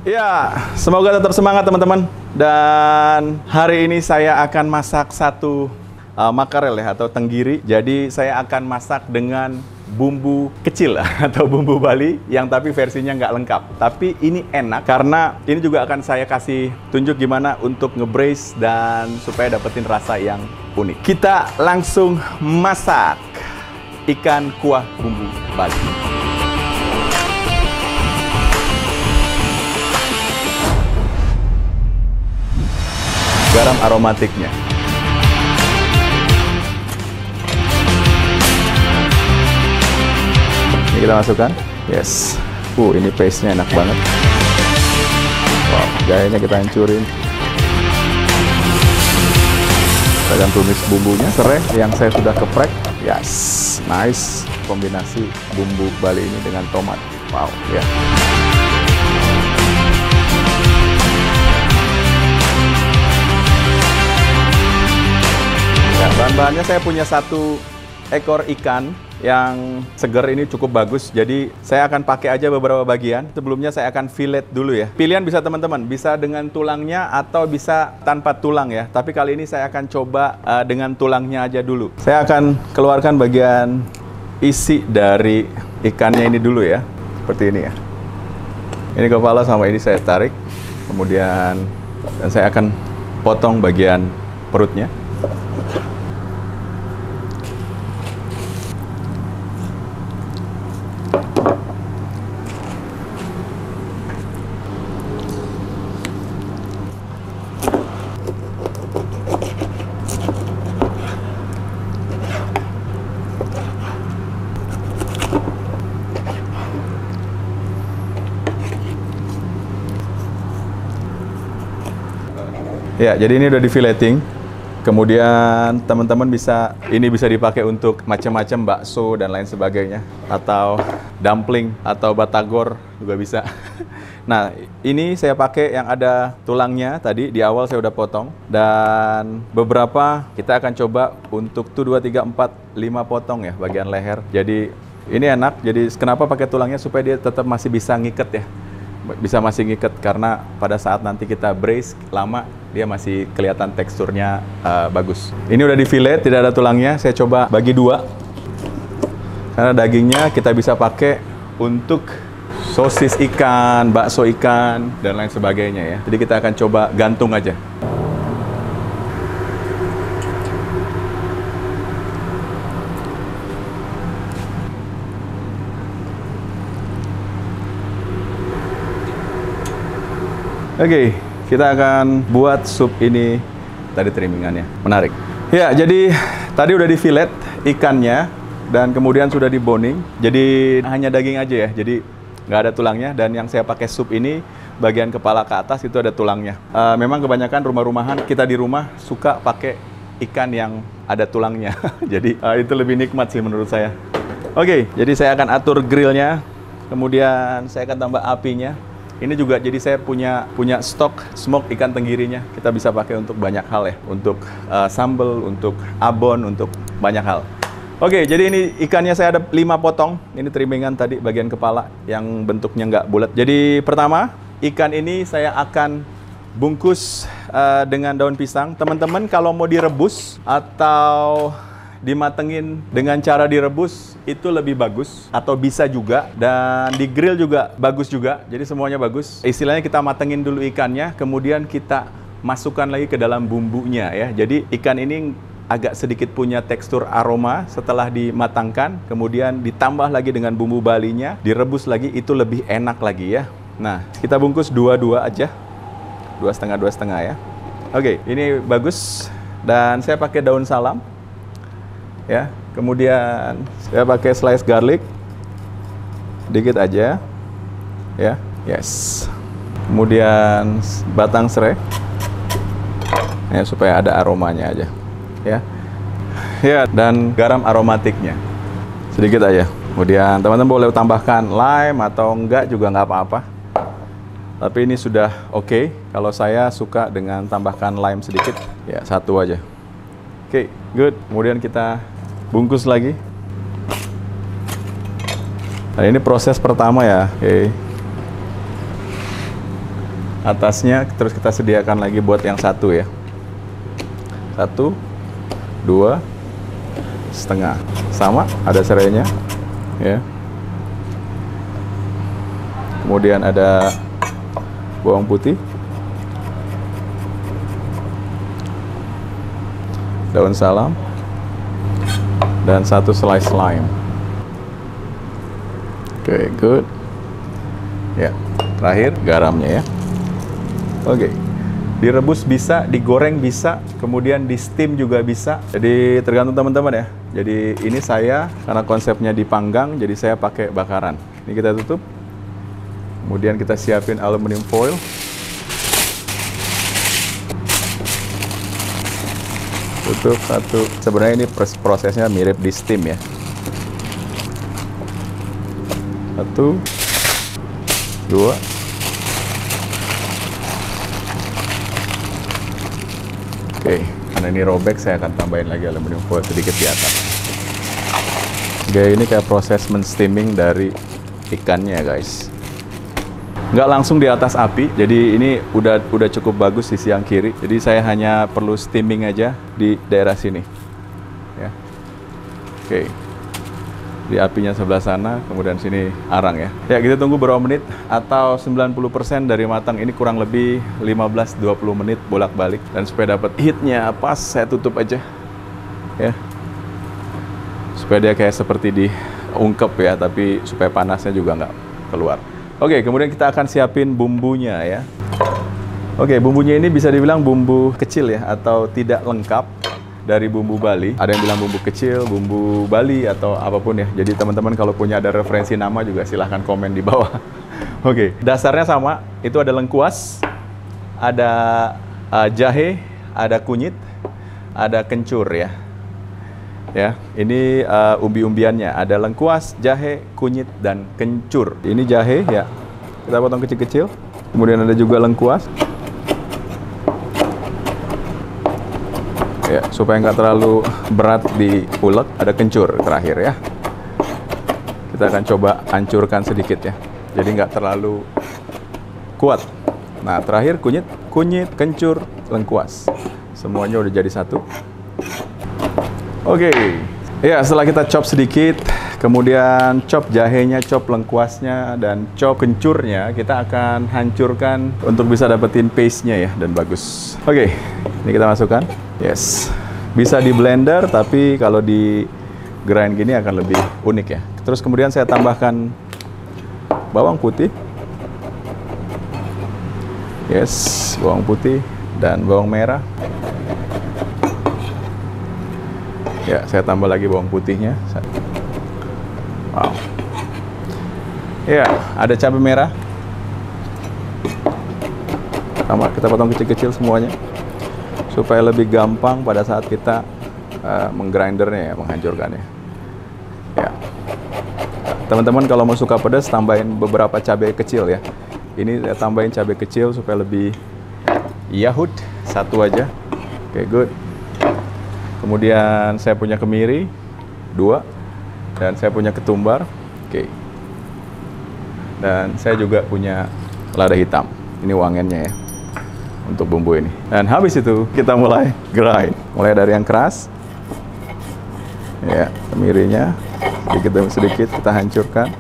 Ya, semoga tetap semangat teman-teman. Dan hari ini saya akan masak satu makarel ya, atau tenggiri. Jadi saya akan masak dengan bumbu kecil atau bumbu Bali yang tapi versinya nggak lengkap. Tapi ini enak karena ini juga akan saya kasih tunjuk gimana untuk nge-braise dan supaya dapetin rasa yang unik. Kita langsung masak ikan kuah bumbu Bali. Garam aromatiknya. Ini kita masukkan. Yes. Ini paste-nya enak banget. Wow, gayanya kita hancurin. Kita akan tumis bumbunya, serai yang saya sudah geprek. Yes, nice. Kombinasi bumbu Bali ini dengan tomat. Wow, ya. Bahan-bahannya saya punya satu ekor ikan yang seger, ini cukup bagus. Jadi saya akan pakai aja beberapa bagian. Sebelumnya saya akan fillet dulu ya. Pilihan bisa teman-teman, bisa dengan tulangnya atau bisa tanpa tulang ya. Tapi kali ini saya akan coba dengan tulangnya aja dulu. Saya akan keluarkan bagian isi dari ikannya ini dulu ya. Seperti ini ya. Ini kepala sama ini saya tarik. Kemudian dan saya akan potong bagian perutnya. Ya, jadi ini udah di filleting. Kemudian teman-teman bisa, ini bisa dipakai untuk macam-macam bakso dan lain sebagainya. Atau dumpling, atau batagor juga bisa. Nah, ini saya pakai yang ada tulangnya tadi, di awal saya udah potong. Dan beberapa kita akan coba untuk 2, 3, 4, 5 potong ya, bagian leher. Jadi ini enak, jadi kenapa pakai tulangnya? Supaya dia tetap masih bisa ngiket ya. Bisa masih ngiket, karena pada saat nanti kita braise lama, dia masih kelihatan teksturnya bagus. Ini udah di fillet, tidak ada tulangnya. Saya coba bagi 2. Karena dagingnya kita bisa pakai untuk sosis ikan, bakso ikan, dan lain sebagainya ya. Jadi kita akan coba gantung aja. Oke, kita akan buat sup ini. Tadi trimmingannya, menarik. Ya, jadi tadi udah di fillet ikannya dan kemudian sudah di boning. Jadi hanya daging aja ya, jadi nggak ada tulangnya. Dan yang saya pakai sup ini, bagian kepala ke atas itu ada tulangnya. Memang kebanyakan rumah-rumahan kita di rumah suka pakai ikan yang ada tulangnya. Jadi itu lebih nikmat sih menurut saya. Oke, jadi saya akan atur grillnya. Kemudian saya akan tambah apinya. Ini juga jadi saya punya stok smoke ikan tenggirinya. Kita bisa pakai untuk banyak hal ya. Untuk sambal, untuk abon, untuk banyak hal. Oke, jadi ini ikannya saya ada 5 potong. Ini trimmingan tadi bagian kepala yang bentuknya nggak bulat. Jadi pertama, ikan ini saya akan bungkus dengan daun pisang. Teman-teman kalau mau direbus atau dimatengin dengan cara direbus itu lebih bagus, atau bisa juga, dan di grill juga bagus juga. Jadi semuanya bagus. Istilahnya kita matengin dulu ikannya, kemudian kita masukkan lagi ke dalam bumbunya ya. Jadi ikan ini agak sedikit punya tekstur aroma setelah dimatangkan, kemudian ditambah lagi dengan bumbu Balinya, direbus lagi, itu lebih enak lagi ya. Nah, kita bungkus 2-2 aja. 2,5 ya. Oke, ini bagus. Dan saya pakai daun salam. Ya, kemudian saya pakai slice garlic dikit aja ya. Yes, kemudian batang serai ya, supaya ada aromanya aja ya. Ya, dan garam aromatiknya sedikit aja. Kemudian teman-teman boleh tambahkan lime atau enggak juga nggak apa-apa, tapi ini sudah oke. Kalau saya suka dengan tambahkan lime sedikit ya, 1 aja. Oke, good. Kemudian kita bungkus lagi. Nah, ini proses pertama ya. Oke. atasnya, terus kita sediakan lagi buat yang satu ya. 1, 2, setengah. Sama, ada serainya ya. Kemudian ada bawang putih, daun salam, dan 1 slice lime. Oke, good. Ya, terakhir garamnya ya. Oke. Direbus bisa, digoreng bisa, kemudian di steam juga bisa. Jadi tergantung teman-teman ya. Jadi ini saya, karena konsepnya dipanggang, jadi saya pakai bakaran. Ini kita tutup. Kemudian kita siapin aluminium foil. Tutup 1. Sebenarnya ini prosesnya mirip di steam ya. 1, 2. Oke, karena ini robek, saya akan tambahin lagi aluminium foil sedikit di atas. Oke, ini kayak proses men-steaming dari ikannya guys. Nggak langsung di atas api, jadi ini udah cukup bagus sisi yang kiri. Jadi saya hanya perlu steaming aja di daerah sini. Ya. Oke. Di apinya sebelah sana, kemudian sini arang ya. Ya, kita tunggu berapa menit atau 90% dari matang. Ini kurang lebih 15-20 menit bolak-balik. Dan supaya dapat heatnya pas, saya tutup aja. Ya. Supaya dia kayak seperti diungkep ya, tapi supaya panasnya juga nggak keluar. Oke, kemudian kita akan siapin bumbunya ya. Oke, bumbunya ini bisa dibilang bumbu kecil ya, atau tidak lengkap dari bumbu Bali. Ada yang bilang bumbu kecil, bumbu Bali, atau apapun ya. Jadi teman-teman kalau punya ada referensi nama juga silahkan komen di bawah. Oke, dasarnya sama. Itu ada lengkuas, ada jahe, ada kunyit, ada kencur ya. Ya, ini umbi-umbiannya. Ada lengkuas, jahe, kunyit, dan kencur. Ini jahe ya, kita potong kecil-kecil. Kemudian ada juga lengkuas. Ya, supaya nggak terlalu berat diulek, ada kencur terakhir ya. Kita akan coba hancurkan sedikit ya. Jadi nggak terlalu kuat. Nah, terakhir kunyit, kencur, lengkuas. Semuanya udah jadi satu. Oke, ya setelah kita chop sedikit, kemudian chop jahenya, chop lengkuasnya, dan chop kencurnya, kita akan hancurkan untuk bisa dapetin paste-nya ya, dan bagus. Oke, ini kita masukkan. Yes, bisa di blender, tapi kalau di grind gini akan lebih unik ya. Terus kemudian saya tambahkan bawang putih. Yes, bawang putih dan bawang merah. Ya, saya tambah lagi bawang putihnya. Wow. Ya, ada cabai merah. Sama, kita potong kecil-kecil semuanya. Supaya lebih gampang pada saat kita menggrindernya ya, menghancurkannya. Ya. Teman-teman kalau mau suka pedas, tambahin beberapa cabai kecil ya. Ini saya tambahin cabai kecil supaya lebih yahut. 1 aja. Oke, good. Kemudian saya punya kemiri 2, dan saya punya ketumbar. Oke. Dan saya juga punya lada hitam. Ini wangennya ya untuk bumbu ini. Dan habis itu kita mulai grind. Mulai dari yang keras. Ya, kemirinya sedikit demi sedikit kita hancurkan.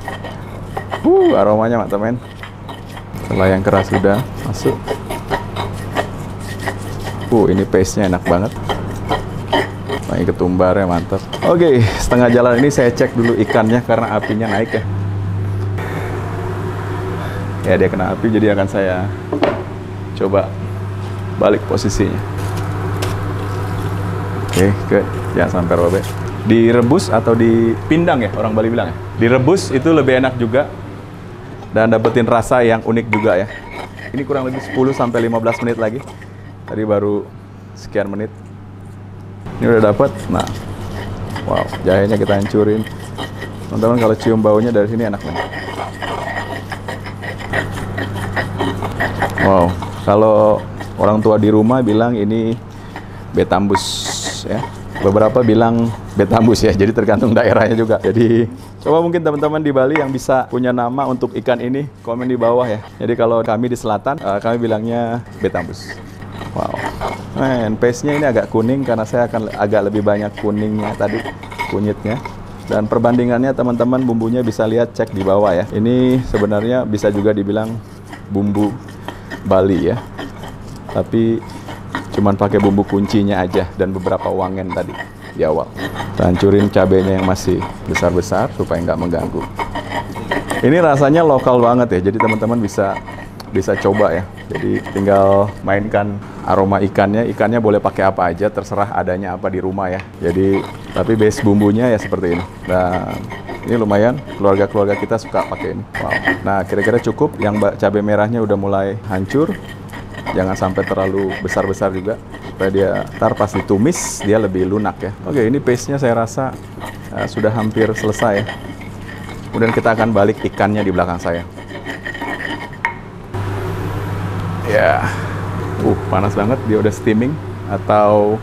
Aromanya mantap men. Setelah yang keras sudah masuk. Ini paste-nya enak banget. Ini ketumbarnya mantap. Oke, setengah jalan ini saya cek dulu ikannya karena apinya naik ya. Ya, dia kena api, jadi akan saya coba balik posisinya. Oke, good. Jangan sampai robek. Direbus atau dipindang ya, orang Bali bilang ya. Direbus itu lebih enak juga dan dapetin rasa yang unik juga ya. Ini kurang lebih 10-15 menit lagi. Tadi baru sekian menit. Ini udah dapat. Nah, wow, jahenya kita hancurin. Teman-teman kalau cium baunya dari sini enak banget. Wow, kalau orang tua di rumah bilang ini betambus ya. Beberapa bilang betambus ya. Jadi tergantung daerahnya juga. Jadi Coba mungkin teman-teman di Bali yang bisa punya nama untuk ikan ini, komen di bawah ya. Jadi kalau kami di selatan, kami bilangnya betambus. Wow. Man, paste-nya ini agak kuning karena saya akan agak lebih banyak kuningnya tadi, kunyitnya. Dan perbandingannya teman-teman bumbunya bisa lihat, cek di bawah ya. Ini sebenarnya bisa juga dibilang bumbu Bali ya. Tapi cuman pakai bumbu kuncinya aja dan beberapa wangen tadi di awal. Kita hancurin cabenya yang masih besar-besar supaya nggak mengganggu. Ini rasanya lokal banget ya, jadi teman-teman bisa coba ya. Jadi tinggal mainkan aroma ikannya boleh pakai apa aja, terserah adanya apa di rumah ya. Jadi tapi base bumbunya ya seperti ini. Dan ini lumayan, keluarga-keluarga kita suka pakai ini. Wow. Nah kira-kira cukup, yang cabai merahnya udah mulai hancur. Jangan sampai terlalu besar-besar juga, supaya dia ntar pas ditumis dia lebih lunak ya. Oke, ini paste-nya saya rasa sudah hampir selesai ya. Kemudian kita akan balik ikannya di belakang saya. Ya, panas banget, dia udah steaming atau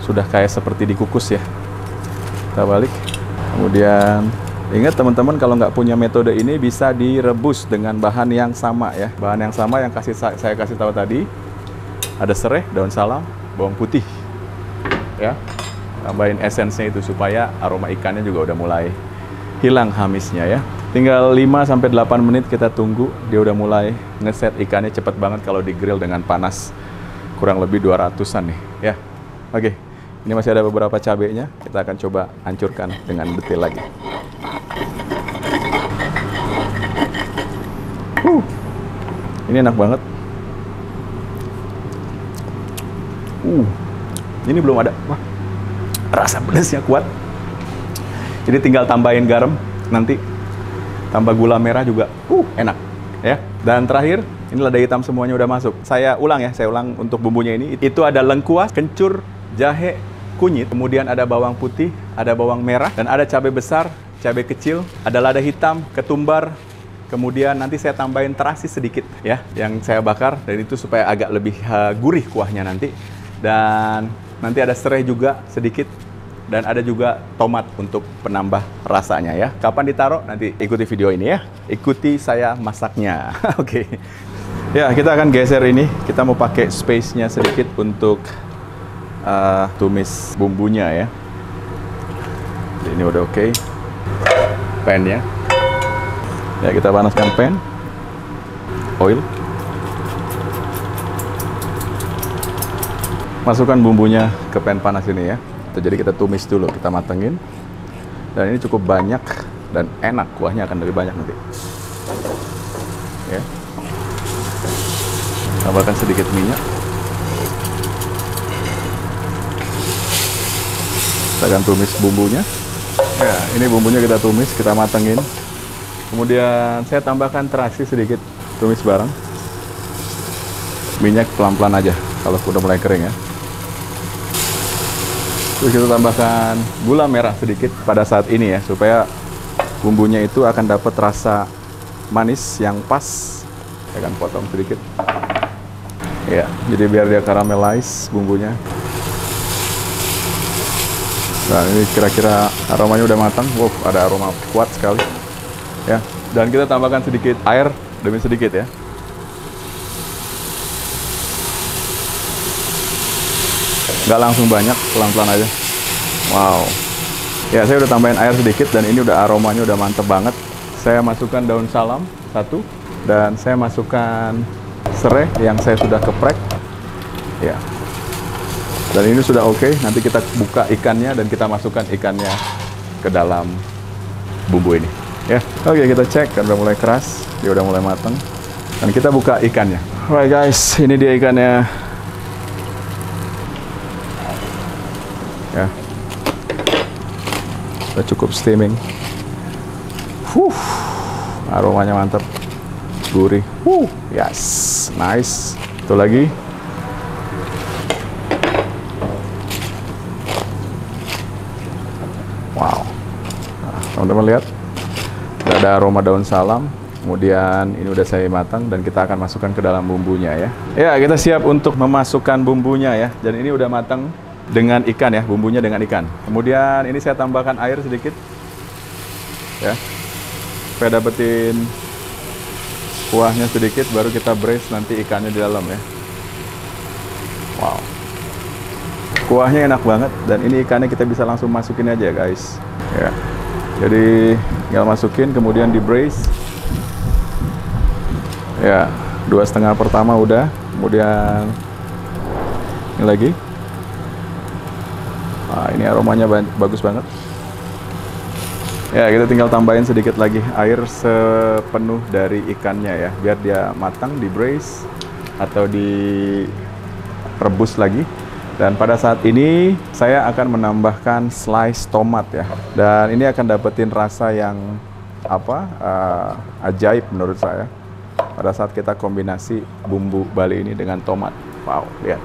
sudah kayak seperti dikukus ya. Kita balik. Kemudian ingat teman-teman, kalau nggak punya metode ini bisa direbus dengan bahan yang sama ya. Bahan yang sama yang saya kasih tahu tadi. Ada serai, daun salam, bawang putih. Ya. Tambahin esensnya itu supaya aroma ikannya juga udah mulai hilang hamisnya ya. Tinggal 5-8 menit kita tunggu, dia udah mulai ngeset ikannya cepet banget kalau di grill dengan panas kurang lebih 200-an nih ya. Oke. Ini masih ada beberapa cabenya, kita akan coba hancurkan dengan detail lagi. Ini enak banget. Ini belum ada. Wah, rasa pedasnya kuat. Jadi tinggal tambahin garam, nanti tambah gula merah juga. Enak ya. Dan terakhir, ini lada hitam semuanya udah masuk. Saya ulang untuk bumbunya ini. Itu ada lengkuas, kencur, jahe, kunyit, kemudian ada bawang putih, ada bawang merah, dan ada cabai besar, cabai kecil, ada lada hitam, ketumbar, kemudian nanti saya tambahin terasi sedikit ya, yang saya bakar, dan itu supaya agak lebih gurih kuahnya nanti. Dan nanti ada serai juga sedikit, dan ada juga tomat untuk penambah rasanya ya. Kapan ditaruh? Nanti ikuti video ini ya. Ikuti saya masaknya. Oke. Ya, kita akan geser ini. Kita mau pakai space-nya sedikit untuk tumis bumbunya ya. Ini udah oke. Pan-nya. Ya, kita panaskan pan. Oil. Masukkan bumbunya ke pan panas ini ya. Jadi kita tumis dulu, kita matengin. Dan ini cukup banyak dan enak, kuahnya akan lebih banyak nanti. Ya. Tambahkan sedikit minyak. Kita akan tumis bumbunya. Ya, ini bumbunya kita tumis, kita matengin. Kemudian saya tambahkan terasi sedikit, tumis bareng. Minyak pelan-pelan aja kalau udah mulai kering ya. Terus kita tambahkan gula merah sedikit pada saat ini ya, supaya bumbunya itu akan dapat rasa manis yang pas. Saya akan potong sedikit. Ya, jadi biar dia caramelize bumbunya. Nah, ini kira-kira aromanya udah matang. Wow, ada aroma kuat sekali. Ya, dan kita tambahkan sedikit air demi sedikit ya. Nggak langsung banyak, pelan-pelan aja. Wow. Ya, saya udah tambahin air sedikit dan ini udah aromanya udah mantep banget. Saya masukkan daun salam satu dan saya masukkan serai yang saya sudah geprek. Ya. Dan ini sudah oke. Nanti kita buka ikannya dan kita masukkan ikannya ke dalam bumbu ini. Ya, oke, kita cek kan udah mulai keras, dia udah mulai matang. Dan kita buka ikannya. Alright guys, ini dia ikannya. Ya, udah cukup steaming. Aromanya mantap, gurih. Yes, nice. Itu lagi. Wow. Nah, teman-teman lihat, udah ada aroma daun salam. Kemudian ini udah saya matang dan kita akan masukkan ke dalam bumbunya ya. Ya, kita siap untuk memasukkan bumbunya ya. Dan ini udah matang dengan ikan ya, bumbunya dengan ikan. Kemudian ini saya tambahkan air sedikit. ya. Supaya dapetin kuahnya sedikit, baru kita braise nanti ikannya di dalam ya. Wow. Kuahnya enak banget, dan ini ikannya kita bisa langsung masukin aja guys. Ya. Jadi tinggal masukin, kemudian di braise. Ya, 2,5 pertama udah, kemudian ini lagi. Nah, ini aromanya bagus banget. Ya, kita tinggal tambahin sedikit lagi air sepenuh dari ikannya ya, biar dia matang di braise atau direbus lagi. Dan pada saat ini saya akan menambahkan slice tomat ya. Dan ini akan dapetin rasa yang ajaib menurut saya. Pada saat kita kombinasi bumbu Bali ini dengan tomat. Wow, lihat.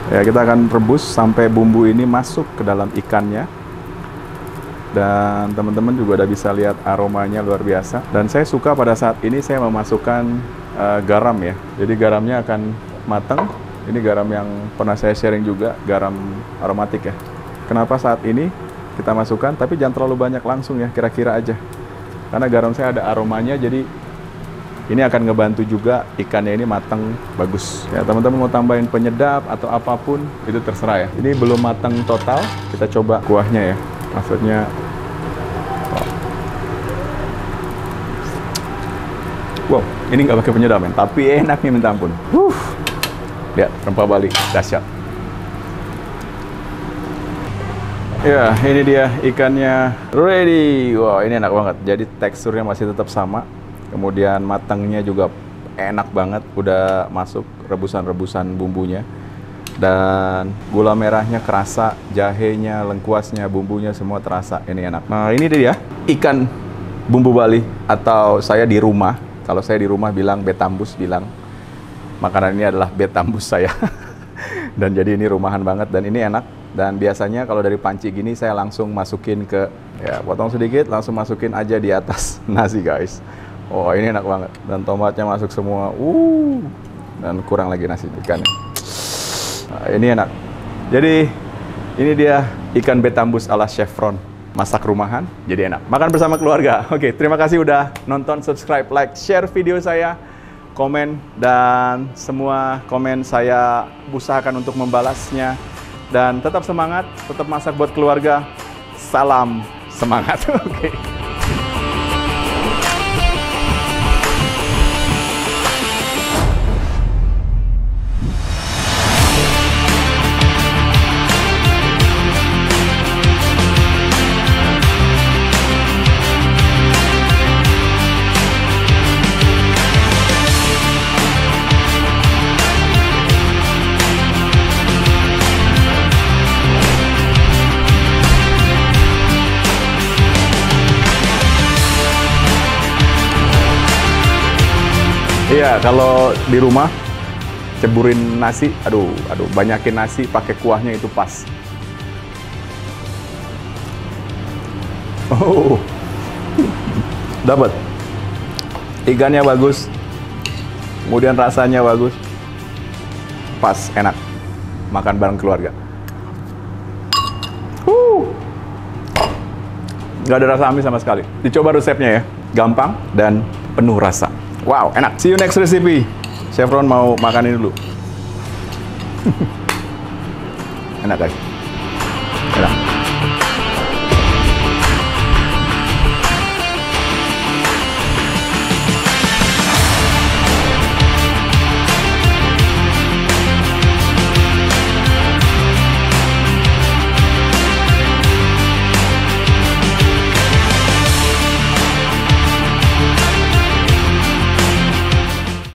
Ya, kita akan rebus sampai bumbu ini masuk ke dalam ikannya. Dan teman-teman juga udah bisa lihat aromanya luar biasa. Dan saya suka pada saat ini saya memasukkan garam ya. Jadi garamnya akan matang. Ini garam yang pernah saya sharing juga, garam aromatik ya. Kenapa saat ini kita masukkan, tapi jangan terlalu banyak langsung ya, kira-kira aja. Karena garam saya ada aromanya, jadi ini akan ngebantu juga ikannya ini matang bagus. Ya, teman-teman mau tambahin penyedap atau apapun, itu terserah ya. Ini belum matang total, kita coba kuahnya ya. Maksudnya, wow, ini nggak pakai penyedap men, tapi enaknya minta ampun. Lihat, rempah Bali, dahsyat. Ya, ini dia ikannya ready. Wow, ini enak banget. Jadi teksturnya masih tetap sama. Kemudian matangnya juga enak banget. Udah masuk rebusan-rebusan bumbunya. Dan gula merahnya kerasa, jahenya, lengkuasnya, bumbunya semua terasa. Ini enak. Nah, ini dia ikan bumbu Bali, atau saya di rumah. Kalau saya di rumah bilang betambus, bilang makanan ini adalah betambus saya. Dan jadi ini rumahan banget, dan ini enak. Dan biasanya kalau dari panci gini saya langsung masukin ke, ya potong sedikit, langsung masukin aja di atas nasi guys. Oh, ini enak banget. Dan tomatnya masuk semua. Dan kurang lagi nasi ikannya. Nah, ini enak. Jadi ini dia ikan betambus ala Chef Ron. Masak rumahan, jadi enak. Makan bersama keluarga. Oke, terima kasih udah nonton, subscribe, like, share video saya. Komen, dan semua komen saya usahakan untuk membalasnya. Dan tetap semangat, tetap masak buat keluarga. Salam semangat. Oke. Iya, kalau di rumah ceburin nasi, aduh, banyakin nasi, pakai kuahnya itu pas. Oh, dapat. Ikannya bagus, kemudian rasanya bagus, pas, enak, makan bareng keluarga. Nggak ada rasa amis sama sekali. Dicoba resepnya ya, gampang dan penuh rasa. Wow, enak. See you next recipe. Chef Ron mau makan ini dulu. Enak guys. Enak.